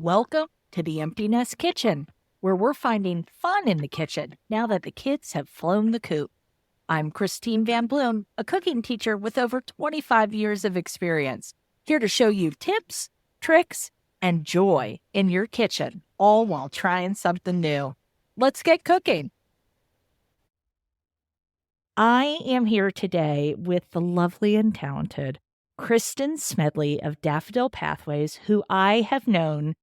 Welcome to the Empty Nest Kitchen, where we're finding fun in the kitchen now that the kids have flown the coop. I'm Christine Van Bloem, a cooking teacher with over 25 years of experience, here to show you tips, tricks, and joy in your kitchen, all while trying something new. Let's get cooking. I am here today with the lovely and talented Kristin Smedley of Daffodil Pathways, who I have known.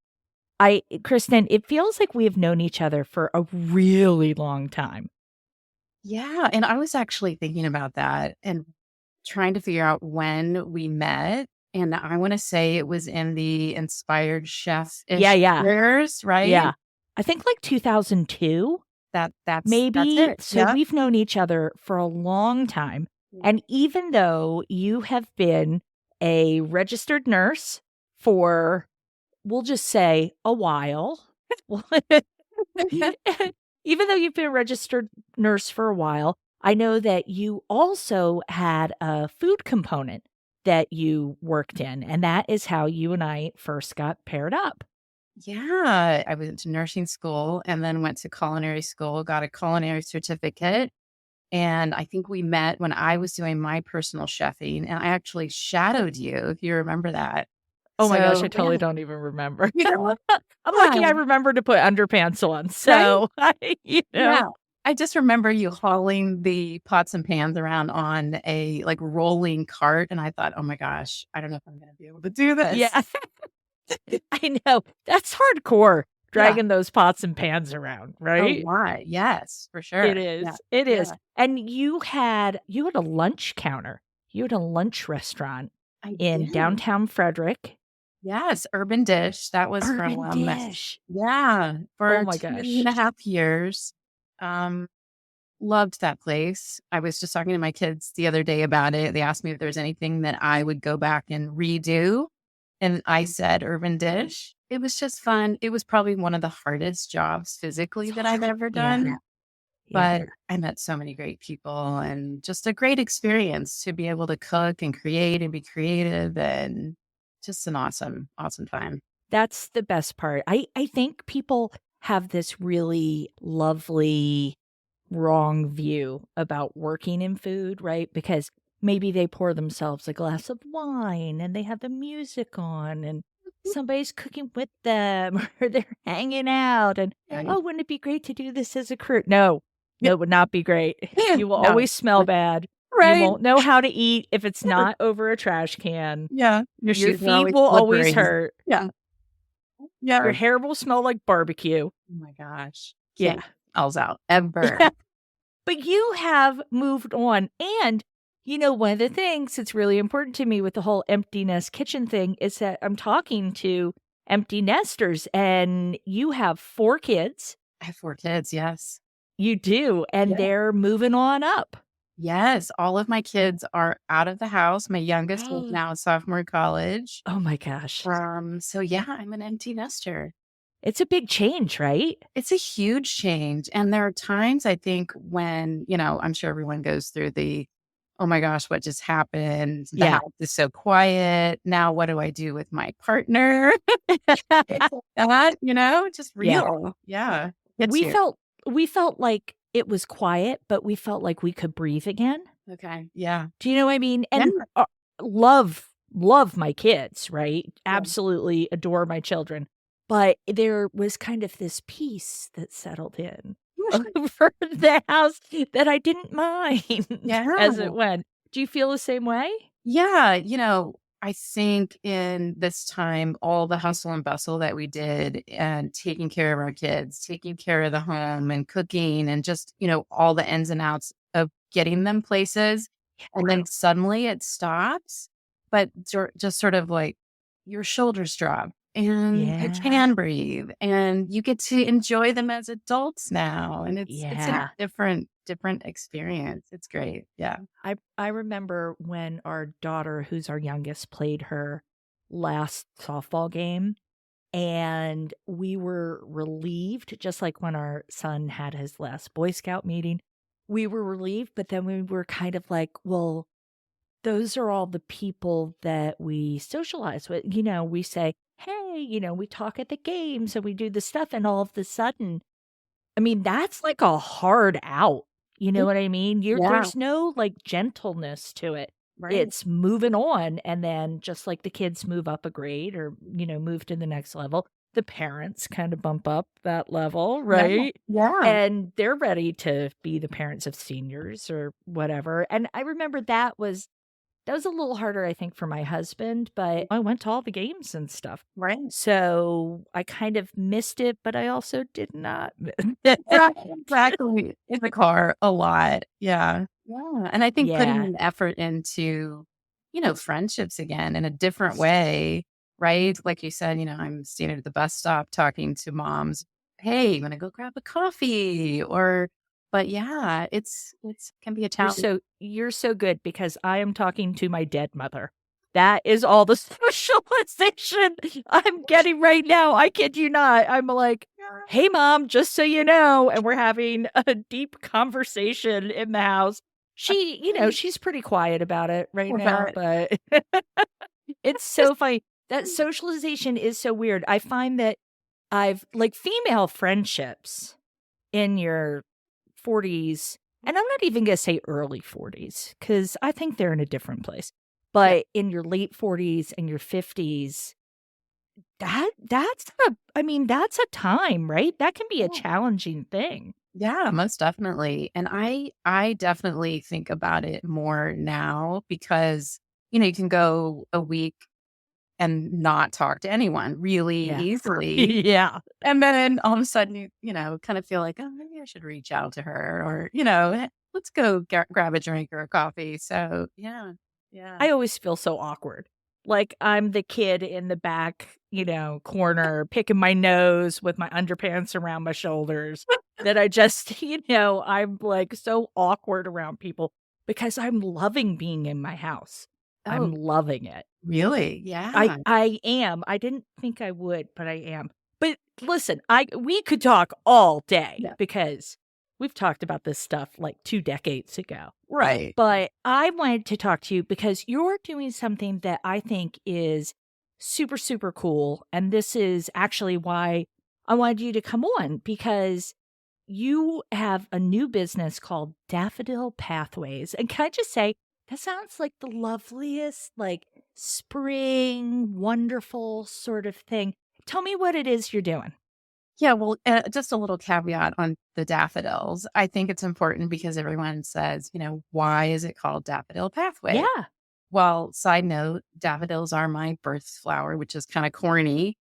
Kristin, it feels like we have known each other for a really long time. Yeah, and I was actually thinking about that and trying to figure out when we met. And I want to say it was in the inspired chef-ish Yeah. years, right? Yeah. I think like 2002, That's maybe. it. So Yeah. we've known each other for a long time. Yeah. And even though you have been a registered nurse for, we'll just say, a while, even though you've been a registered nurse for a while, I know that you also had a food component that you worked in, and that is how you and I first got paired up. Yeah, I went to nursing school and then went to culinary school, got a culinary certificate. And I think we met when I was doing my personal chefing, and I actually shadowed you, if you remember that. Oh my gosh, I So, totally don't even remember. you know, I'm lucky I remember to put underpants on. So, yeah. I just remember you hauling the pots and pans around on a like rolling cart. And I thought, oh my gosh, I don't know if I'm going to be able to do this. Yeah, I know. That's hardcore, Yeah. dragging those pots and pans around, Oh, right? why? Yes, for sure. It is. Yeah. It is. Yeah. And you had a lunch counter. You had a lunch restaurant I in did. downtown Frederick. Yes, Urban Dish. That was for a while. Urban Dish. Yeah, for Oh my 2.5 years. Loved that place. I was just talking to my kids the other day about it. They asked me if there's anything that I would go back and redo. And I said Urban Dish. It was just fun. It was probably one of the hardest jobs physically that I've ever done. Yeah. But I met so many great people and just a great experience to be able to cook and create and be creative and just an awesome, awesome time. That's the best part. I think people have this really lovely wrong view about working in food, right? Because maybe they pour themselves a glass of wine and they have the music on and somebody's cooking with them or they're hanging out and, oh, wouldn't it be great to do this as a crew? No, it would not be great. You will always smell bad. Right. You won't know how to eat if it's not over a trash can. Yeah. Your feet will always hurt. Yeah. Yeah. Your hair will smell like barbecue. Oh my gosh. Yeah. Smells out ever. But you have moved on. And, one of the things that's really important to me with the whole empty nest kitchen thing is that I'm talking to empty nesters and you have 4 kids. I have 4 kids. Yes. You do. And they're moving on up. Yes. All of my kids are out of the house. My youngest is now a sophomore in college. Oh my gosh. So yeah, I'm an empty nester. It's a big change, right? It's a huge change. And there are times I think when, I'm sure everyone goes through the, oh my gosh, what just happened? The house is so quiet. Now what do I do with my partner? Just real. Yeah. We felt like it was quiet, but we felt like we could breathe again. Okay. Yeah. Do you know what I mean? And love my kids, right? Yeah. Absolutely adore my children. But there was kind of this peace that settled in over the house that I didn't mind as it went. Do you feel the same way? Yeah. I think in this time, all the hustle and bustle that we did and taking care of our kids, taking care of the home and cooking and just, all the ins and outs of getting them places. And then suddenly it stops, but just sort of like your shoulders drop and you can breathe and you get to enjoy them as adults now. And it's a different experience. It's great. Yeah. I remember when our daughter, who's our youngest, played her last softball game and we were relieved, just like when our son had his last Boy Scout meeting, we were relieved, but then we were kind of like, well, those are all the people that we socialize with. We say, hey, we talk at the games and we do the stuff. And all of a sudden, I mean, that's like a hard out. You know what I mean? Yeah, There's no like gentleness to it. right. It's moving on. And then just like the kids move up a grade or, move to the next level, the parents kind of bump up that level, Yeah, right? yeah, And they're ready to be the parents of seniors or whatever. And I remember that was a little harder, I think, for my husband, but I went to all the games and stuff. right. So I kind of missed it, but I also did not. Right, exactly. In the car a lot. Yeah. Yeah. And I think putting Yeah. an effort into, friendships again in a different way, right? Like you said, I'm standing at the bus stop talking to moms. Hey, you want to go grab a coffee? But yeah, it's can be a You're challenge. so good because I am talking to my dead mother. That is all the socialization I'm getting right now. I kid you not. I'm like, hey, mom, just so you know. And we're having a deep conversation in the house. She's pretty quiet about it right now, But but it's just so funny. That socialization is so weird. I find that I've like female friendships in your 40s, and I'm not even going to say early 40s because I think they're in a different place. yeah. But in your late 40s and your 50s, that's a time, right? That can be a challenging thing. Yeah, most definitely. And I definitely think about it more now because, you can go a week and not talk to anyone really Yeah. easily. Yeah. And then all of a sudden you kind of feel like, oh, maybe I should reach out to her or, let's go grab a drink or a coffee. So yeah. Yeah. I always feel so awkward. Like I'm the kid in the back, corner, picking my nose with my underpants around my shoulders that I just, I'm like so awkward around people because I'm loving being in my house. I'm Oh, loving it. really? I Yeah. I am. I didn't think I would, but I am. But listen, we could talk all day Yeah. because we've talked about this stuff like 2 decades ago. Right. But I wanted to talk to you because you're doing something that I think is super, super cool. And this is actually why I wanted you to come on because you have a new business called Daffodil Pathways. And can I just say, that sounds like the loveliest, like spring, wonderful sort of thing. Tell me what it is you're doing. Yeah, well, just a little caveat on the daffodils. I think it's important because everyone says, why is it called Daffodil Pathway? Yeah, Well, side note, daffodils are my birth flower, which is kind of corny,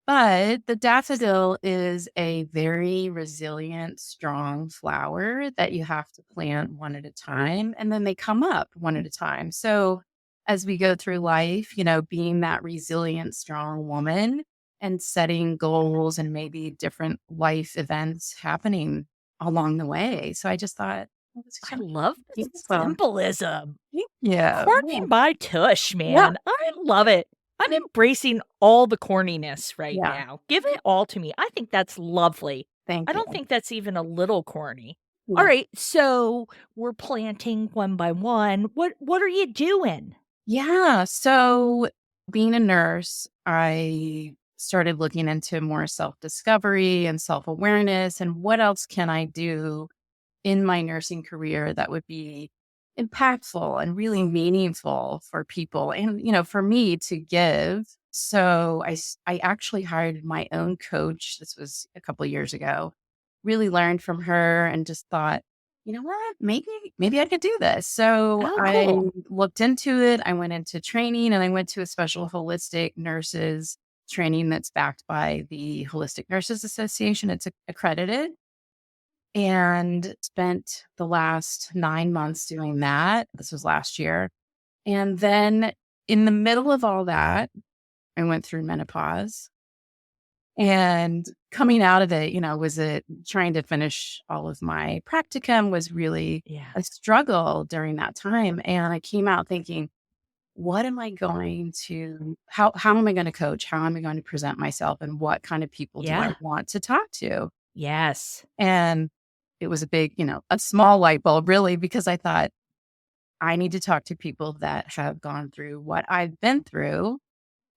but the daffodil is a very resilient, strong flower that you have to plant one at a time, and then they come up one at a time. So as we go through life, being that resilient, strong woman and setting goals and maybe different life events happening along the way. So I just thought, well, it's I kind of love the useful. symbolism. Yeah. Corny my tush, Yeah. man. I love it. I'm embracing all the corniness right Yeah. now. Give it all to me. I think that's lovely. I Thank don't you. think that's even a little corny. All Yeah. right, so we're planting one by one. What are you doing? Yeah. So, being a nurse, I started looking into more self discovery and self awareness and what else can I do in my nursing career that would be impactful and really meaningful for people and, for me to give. So, I actually hired my own coach. This was a couple of years ago. Really learned from her and just thought, you know what? Maybe I could do this. So Oh, I cool. looked into it. I went into training and I went to a special holistic nurses training that's backed by the Holistic Nurses Association. It's accredited and spent the last 9 months doing that. This was last year. And then in the middle of all that, I went through menopause and coming out of it, was it trying to finish all of my practicum was really Yeah. a struggle during that time. And I came out thinking, what am I going to, how am I going to coach? How am I going to present myself? And what kind of people do I Yeah. want to talk to? Yes. And it was a big, a small light bulb really, because I thought I need to talk to people that have gone through what I've been through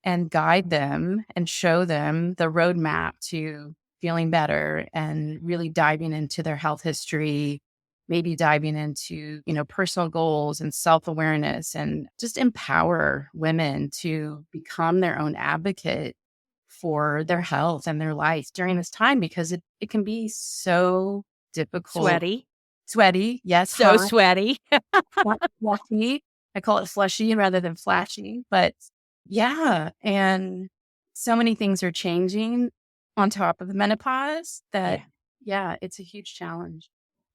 and guide them and show them the roadmap to feeling better and really diving into their health history, maybe diving into, personal goals and self-awareness, and just empower women to become their own advocate for their health and their life during this time, because it can be so difficult. Sweaty. Yes. So hot, sweaty. flushy. I call it flushy rather than flashy, but yeah. And so many things are changing on top of the menopause that, yeah, it's a huge challenge.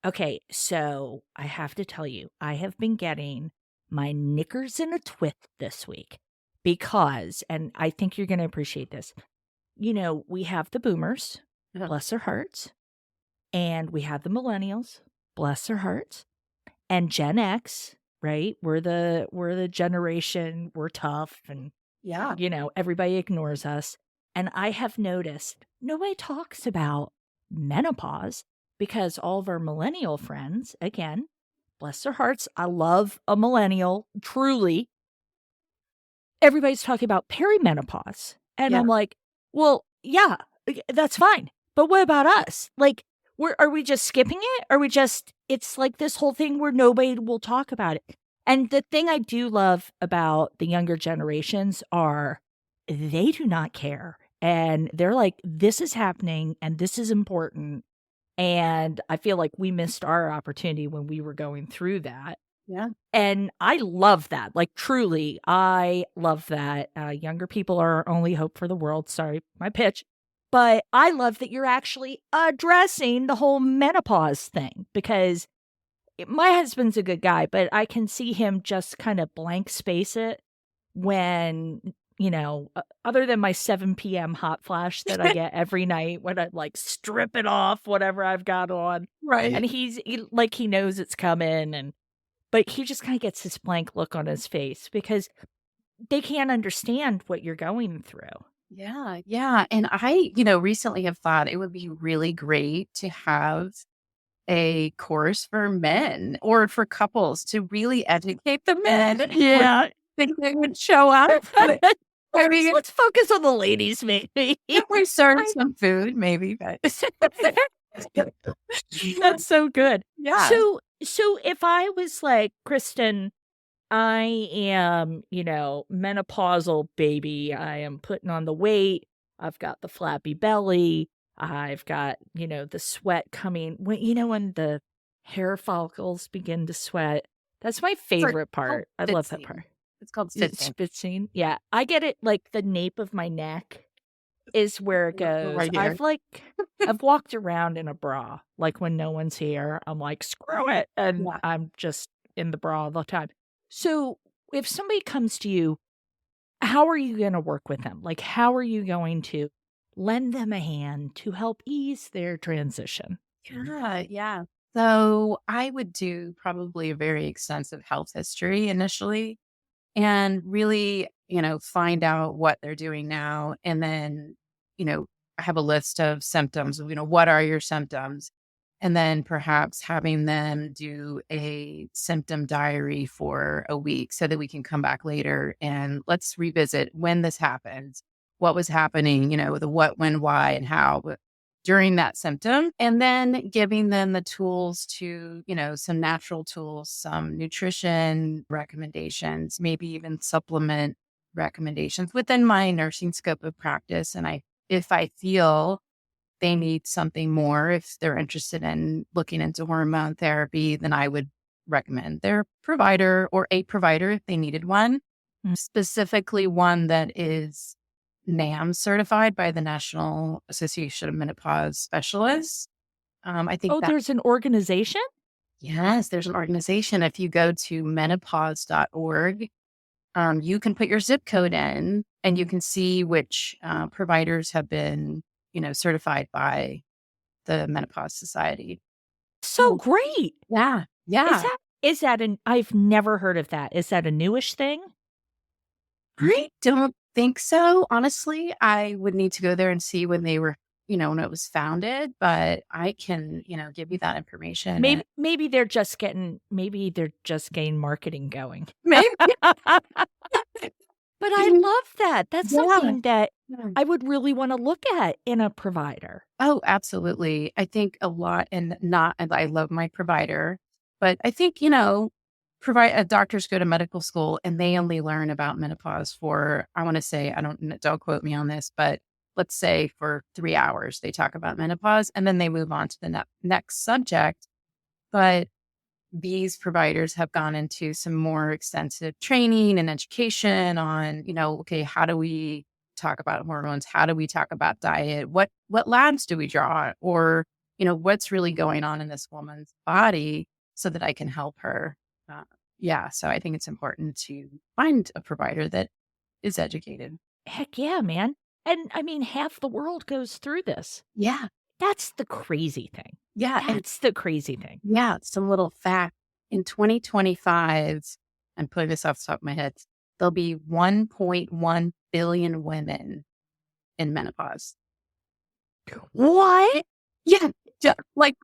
Okay, so I have to tell you, I have been getting my knickers in a twist this week because, and I think you're going to appreciate this, we have the boomers, bless their hearts, and we have the millennials, bless their hearts, and Gen X, right? We're the generation, we're tough, and everybody ignores us. And I have noticed nobody talks about menopause because all of our millennial friends, again, bless their hearts, I love a millennial, truly. Everybody's talking about perimenopause. And I'm like, well, yeah, that's fine. But what about us? Like, are we just skipping it? It's like this whole thing where nobody will talk about it. And the thing I do love about the younger generations are they do not care. And they're like, this is happening and this is important. And I feel like we missed our opportunity when we were going through that. Yeah. And I love that. Like, truly, I love that. Younger people are our only hope for the world. Sorry, my pitch. But I love that you're actually addressing the whole menopause thing, because my husband's a good guy, but I can see him just kind of blank space it when, other than my 7 p.m. hot flash that I get every night when I like strip it off, whatever I've got on. Right. And he knows it's coming, but he just kind of gets this blank look on his face because they can't understand what you're going through. Yeah. Yeah. And I, recently have thought it would be really great to have a course for men or for couples to really educate the men. Yeah. Think they would show up. I mean, let's focus on the ladies, maybe. We serve some food, maybe, but that's so good. Yeah. So if I was like, Kristin, I am, menopausal baby. I am putting on the weight. I've got the flappy belly. I've got, the sweat coming. When the hair follicles begin to sweat. That's my favorite part. I love that part. It's called spitzing. Yeah. I get it like the nape of my neck is where it goes. Right I've walked around in a bra. Like when no one's here, I'm like, screw it. And I'm just in the bra all the time. So if somebody comes to you, how are you going to work with them? Like, how are you going to lend them a hand to help ease their transition? Yeah. So I would do probably a very extensive health history initially and really, find out what they're doing now. And then, I have a list of symptoms, what are your symptoms? And then perhaps having them do a symptom diary for a week so that we can come back later and let's revisit when this happened, what was happening, the what, when, why, and how during that symptom. And then giving them the tools to, some natural tools, some nutrition recommendations, maybe even supplement recommendations within my nursing scope of practice. And if I feel they need something more, if they're interested in looking into hormone therapy, then I would recommend their provider or a provider if they needed one, specifically one that is NAM certified by the National Association of Menopause Specialists. I think there's an organization? Yes, there's an organization. If you go to menopause.org, you can put your zip code in and you can see which providers have been certified by the Menopause Society. So great. Yeah. Is that I've never heard of that. Is that a newish thing? I don't think so. Honestly, I would need to go there and see when they were, when it was founded, but I can, give you that information. Maybe they're just getting marketing going. Maybe. But I love that. That's Yeah. something that Yeah. I would really want to look at in a provider. Oh, absolutely. I think a lot, and I love my provider, but I think, provide doctors go to medical school and they only learn about menopause for, I want to say, don't quote me on this, but let's say for 3 hours, they talk about menopause and then they move on to the next subject. But these providers have gone into some more extensive training and education on, okay, how do we talk about hormones? How do we talk about diet? What labs do we draw? Or, what's really going on in this woman's body so that I can help her? Uh, yeah. So I think it's important to find a provider that is educated. Heck yeah, man. And I mean, half the world goes through this. Yeah. That's the crazy thing. Yeah. And That's the crazy thing. yeah, some little fact. In 2025, I'm putting this off the top of my head, there'll be 1.1 billion women in menopause. What? Yeah, like,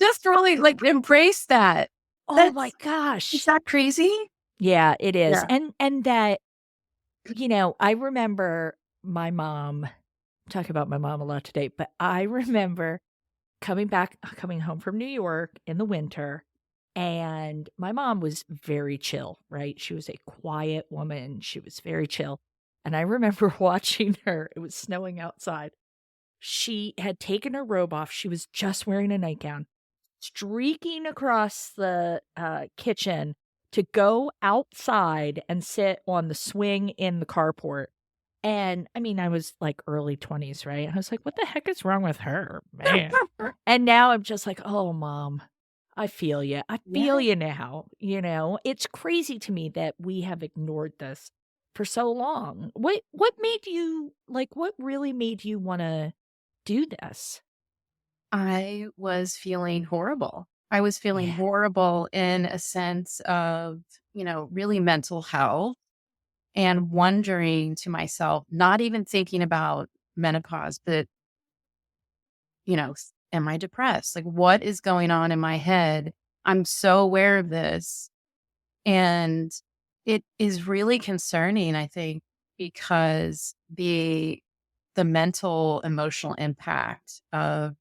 just really, like, embrace that. Oh my That's Is gosh. that crazy? Yeah, it is. Yeah. And that, I remember my mom, talking about my mom a lot today, but I remember coming home from New York in the winter, and my mom was very chill, right? She was a quiet woman. She was very chill. And I remember watching her. It was snowing outside. She had taken her robe off. She was just wearing a nightgown, streaking across the kitchen to go outside and sit on the swing in the carport. And I mean, I was like early 20s, right? I was like, what the heck is wrong with her, man? And now I'm just like, oh, mom, I feel you. I feel Yeah. you now. It's crazy to me that we have ignored this for so long. What made you what really made you want to do this? I was feeling horrible. I was feeling Yeah. horrible in a sense of, really mental health, and wondering to myself, not even thinking about menopause, but, am I depressed? Like, what is going on in my head? I'm so aware of this. And it is really concerning, I think, because the mental emotional impact of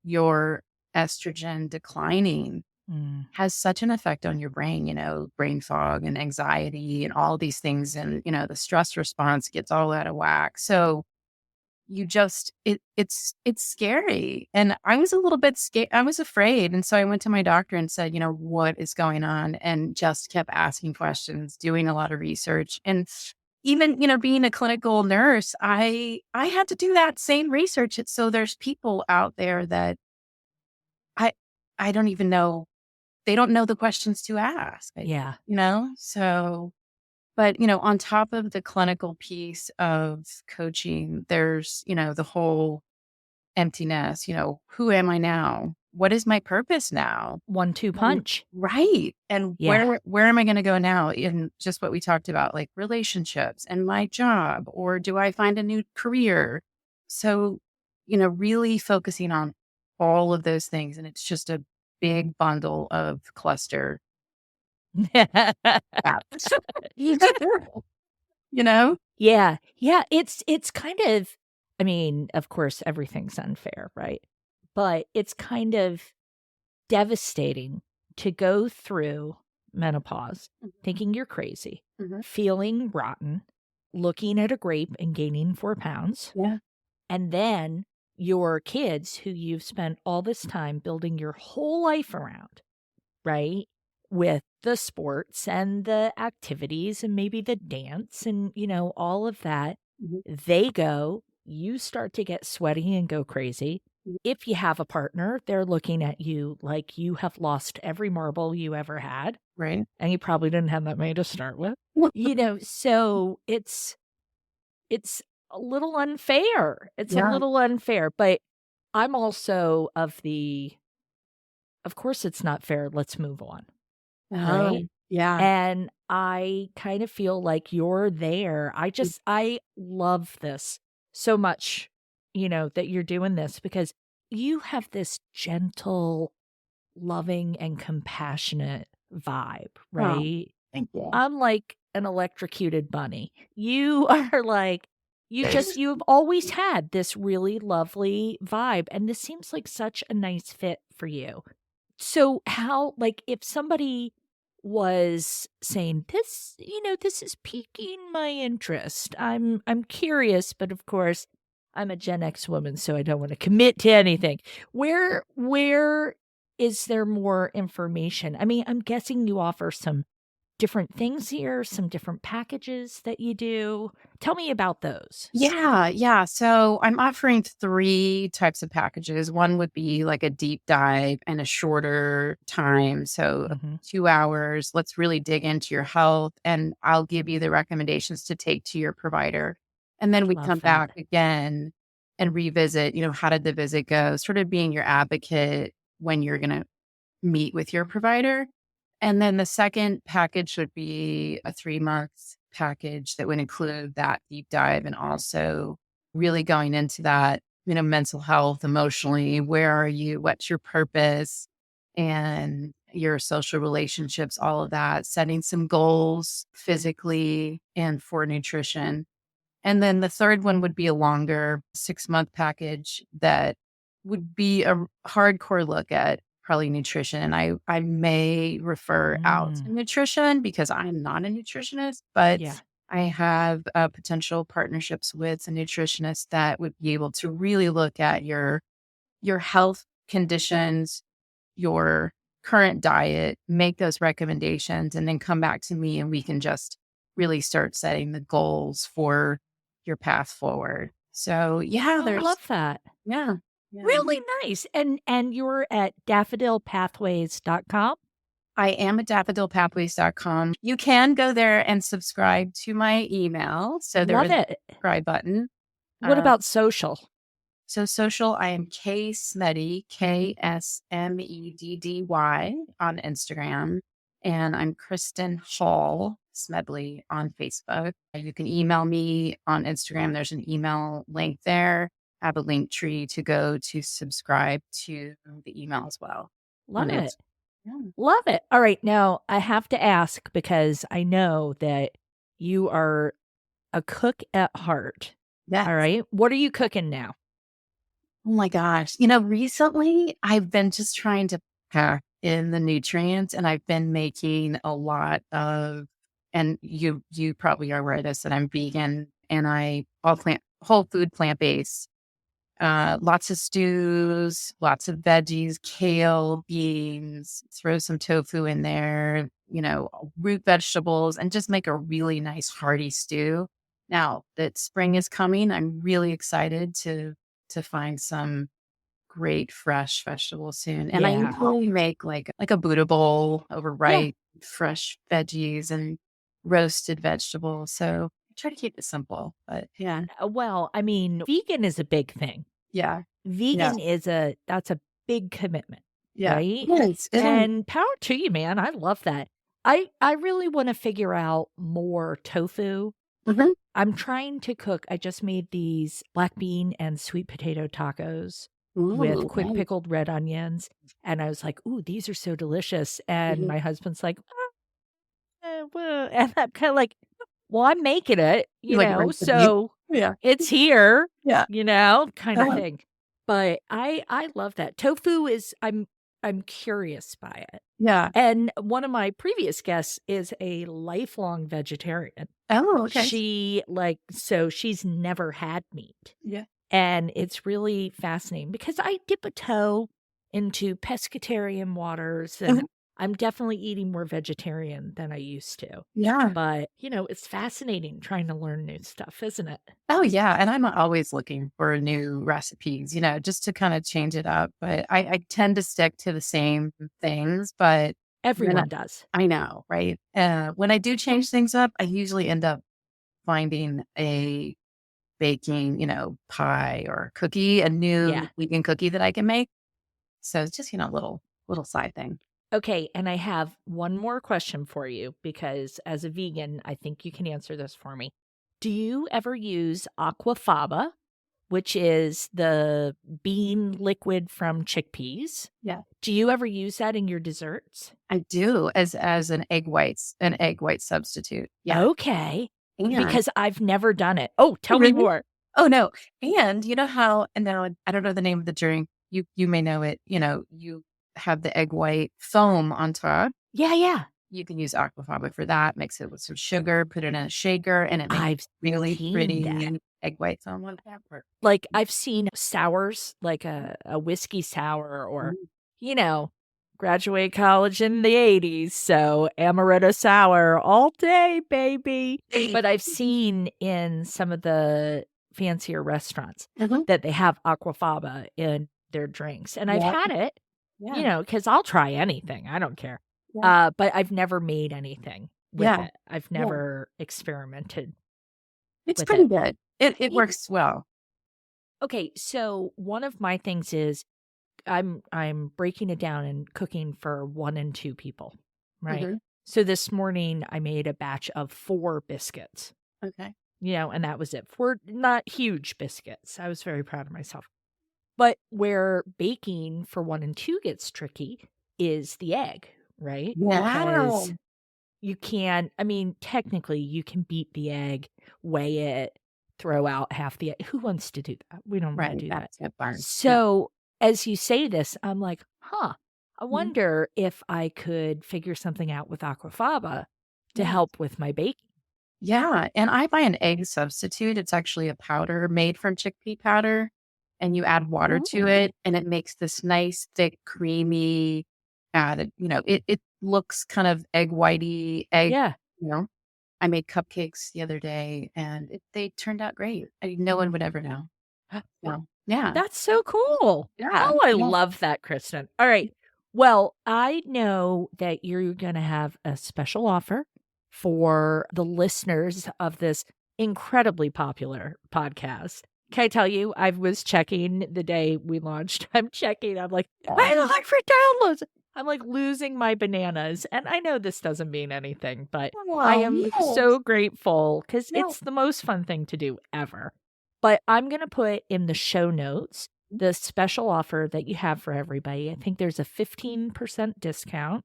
your estrogen declining Mm. has such an effect on your brain, brain fog and anxiety and all these things. And, the stress response gets all out of whack. So you just, it's scary. And I was a little bit scared. I was afraid. And so I went to my doctor and said, what is going on? And just kept asking questions, doing a lot of research. And even, being a clinical nurse, I had to do that same research. So there's people out there that I, I don't even know, they don't know the questions to ask, Yeah. So, but, on top of the clinical piece of coaching, there's, the whole emptiness, who am I now? What is my purpose now? 1-2 And punch. right. And Yeah. where am I going to go now in just what we talked about, like relationships and my job, or do I find a new career? So, really focusing on all of those things. And it's just a big bundle of cluster. Yeah. you know? Yeah. Yeah, it's kind of, I mean, of course everything's unfair, right? But it's kind of devastating to go through menopause thinking you're crazy, Mhm. feeling rotten, looking at a grape and gaining 4 pounds, Yeah. and then your kids who you've spent all this time building your whole life around, right? With the sports and the activities and maybe the dance and, all of that. Mhm. They go, you start to get sweaty and go crazy. If you have a partner, they're looking at you like you have lost every marble you ever had. Right. And you probably didn't have that many to start with. So it's a little unfair. It's a Yeah. little unfair, but I'm also of course it's not fair. Let's move on. Right? Oh, yeah. And I kind of feel like you're there. I love this so much, that you're doing this because you have this gentle, loving, and compassionate vibe, Oh, right? thank you. I'm like, an electrocuted bunny. You are like, you've always had this really lovely vibe. And this seems like such a nice fit for you. So how, like, if somebody was saying this, this is piquing my interest. I'm curious, but of course, I'm a Gen X woman, so I don't want to commit to anything. Where is there more information? I mean, I'm guessing you offer some different things here, some different packages that you do. Tell me about those. Yeah, yeah. So I'm offering 3 types of packages. One would be like a deep dive and a shorter time. So Mhm. 2 hours. Let's really dig into your health, and I'll give you the recommendations to take to your provider. And then we come Love that. back again and revisit, how did the visit go? Sort of being your advocate when you're going to meet with your provider. And then the second package would be a 3-month package that would include that deep dive and also really going into that, mental health, emotionally. Where are you? What's your purpose? And your social relationships, all of that, setting some goals physically and for nutrition. And then the third one would be a longer 6-month package that would be a hardcore look at probably nutrition. And I may refer out to Mm, nutrition because I'm not a nutritionist, but yeah. I have potential partnerships with a nutritionist that would be able to really look at your health conditions, your current diet, make those recommendations, and then come back to me and we can just really start setting the goals for your path forward. So yeah, I there's love that. yeah. Yeah. Really nice. And you're at daffodilpathways.com? I am at daffodilpathways.com. You can go there and subscribe to my email. So there Love is a it. subscribe button. What Uh, about social? so social, I am K Smeddy, Ksmeddy on Instagram. And I'm Kristin Hall Smedley on Facebook. You can email me on Instagram. There's an email link there. I have a link tree to go to subscribe to the email as well on Love it. Instagram. Yeah. Love it. All right. Now, I have to ask because I know that you are a cook at heart. All Yes. right. What are you cooking now? Oh my gosh. Recently I've been just trying to pack in the nutrients and I've been making a lot of, and you probably are aware of this, that I'm vegan and I all whole food, plant-based. Lots of stews, lots of veggies, kale, beans, throw some tofu in there, root vegetables, and just make a really nice hearty stew. Now that spring is coming, I'm really excited to find some great fresh vegetables soon. And I Yeah. usually make like a Buddha bowl over Yeah. rice, fresh veggies and roasted vegetables. So I try to keep it simple, but yeah. Well, I mean, vegan is a big thing. Yeah. Yeah. Vegan that's a big commitment, Yeah. right? It is. It is. And power to you, man. I love that. I really want to figure out more tofu. Mhm. I'm trying to cook. I just made these black bean and sweet potato tacos with Ooh, quick nice. pickled red onions. And I was like, ooh, these are so delicious. And Mhm. my husband's like, well, and I'm kind of like, well, I'm making it, You like recipe? so Yeah. it's here, Yeah. kind of Uh-huh. thing. But I love that. Tofu is I'm curious by it. Yeah. And one of my previous guests is a lifelong vegetarian. Oh, okay. She's never had meat. Yeah. And it's really fascinating because I dip a toe into pescatarian waters and Mhm. I'm definitely eating more vegetarian than I used to. Yeah. But, it's fascinating trying to learn new stuff, isn't it? Oh, yeah, and I'm always looking for new recipes, just to kinda change it up, but I tend to stick to the same things, but when Everyone does. I know, right? When I do change things up, I usually end up finding a baking, pie or cookie, a Yeah. new vegan cookie that I can make. So it's just, little side thing. Okay, and I have one more question for you because as a vegan, I think you can answer this for me. Do you ever use aquafaba which is the bean liquid from chickpeas. Yeah. Do you ever use that in your desserts? I do as an egg white substitute. Yeah. Okay. And Because I've never done it. Oh, tell me Really? more. Oh, no. And you know how, and now I don't know the name of the drink. You may know it. You have the egg white foam on top. Yeah, yeah. You can use aquafaba for that. Mix it with some sugar, put it in a shaker, and it makes I've really seen pretty that. egg white foam on top. Like I've seen sours, like a whiskey sour or, graduate college in the 80s. So amaretto sour all day, baby. But I've seen in some of the fancier restaurants that they have aquafaba in their drinks. And I've had it, because I'll try anything. I don't care. Yeah. But I've never made anything with it. I've never experimented. It's with pretty it. good. It works well. Okay, so one of my things is I'm breaking it down and cooking for 1 and 2 people, right? So this morning I made a batch of 4 biscuits. Okay. And that was it. 4 not huge biscuits. I was very proud of myself. But where baking for 1 and 2 gets tricky is the egg, right? Wow. Because you can, technically you can beat the egg, weigh it, throw out half the egg. Who wants to do that? We don't want to do that. So as you say this, I'm like, I wonder if I could figure something out with aquafaba to help with my baking. Yeah. And I buy an egg substitute. It's actually a powder made from chickpea powder. And you add water to it, and it makes this nice, thick, creamy, added, it looks kind of egg whitey, Yeah. I made cupcakes the other day, and they turned out great. No one would ever know. Yeah. That's so cool. Yeah. Oh, I love that, Kristin. All right. Well, I know that you're going to have a special offer for the listeners of this incredibly popular podcast. Can I tell you, I was checking the day we launched. I'm like, I like for downloads. I'm like losing my bananas. And I know this doesn't mean anything, but I am so grateful because it's the most fun thing to do ever. But I'm going to put in the show notes the special offer that you have for everybody. I think there's a 15% discount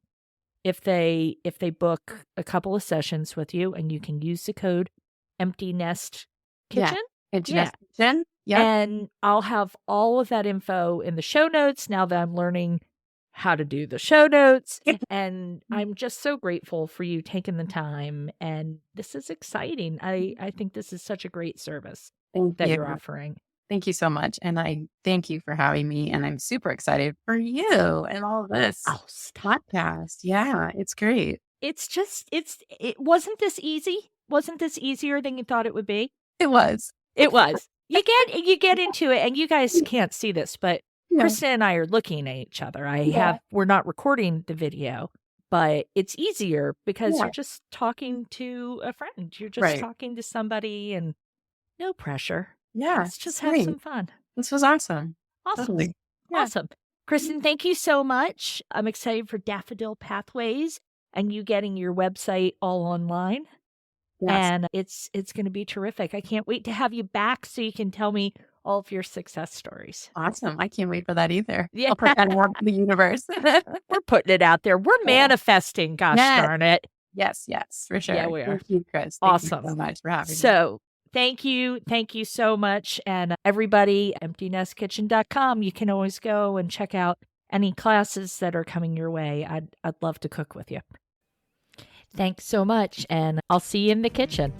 if they book a couple of sessions with you, and you can use the code Empty Nest Kitchen. Yeah. And I'll have all of that info in the show notes now that I'm learning how to do the show notes. And I'm just so grateful for you taking the time. And this is exciting. I think this is such a great service that you're offering. Thank you so much. And I thank you for having me. And I'm super excited for you and all of this podcast. Yeah, it's great. It wasn't this easy. Wasn't this easier than you thought it would be? It was. It was. You get into it, and you guys can't see this, but Kristin and I are looking at each other. We're not recording the video, but it's easier because you're just talking to a friend. You're just talking to somebody, and no pressure. Yeah. Let's just have some fun. This was awesome. Awesome. Awesome. Kristin, thank you so much. I'm excited for Daffodil Pathways and you getting your website all online. Yes. And it's going to be terrific. I can't wait to have you back so you can tell me all of your success stories. Awesome. I can't wait for that either. Yeah. I'll put that out in the universe. We're putting it out there. We're manifesting. Gosh darn it. Yes, for sure. Yeah, we are. Thank you, Chris. Awesome. Thank you so much for having me. So thank you. Thank you so much. And everybody, EmptyNestKitchen.com. You can always go and check out any classes that are coming your way. I'd love to cook with you. Thanks so much, and I'll see you in the kitchen.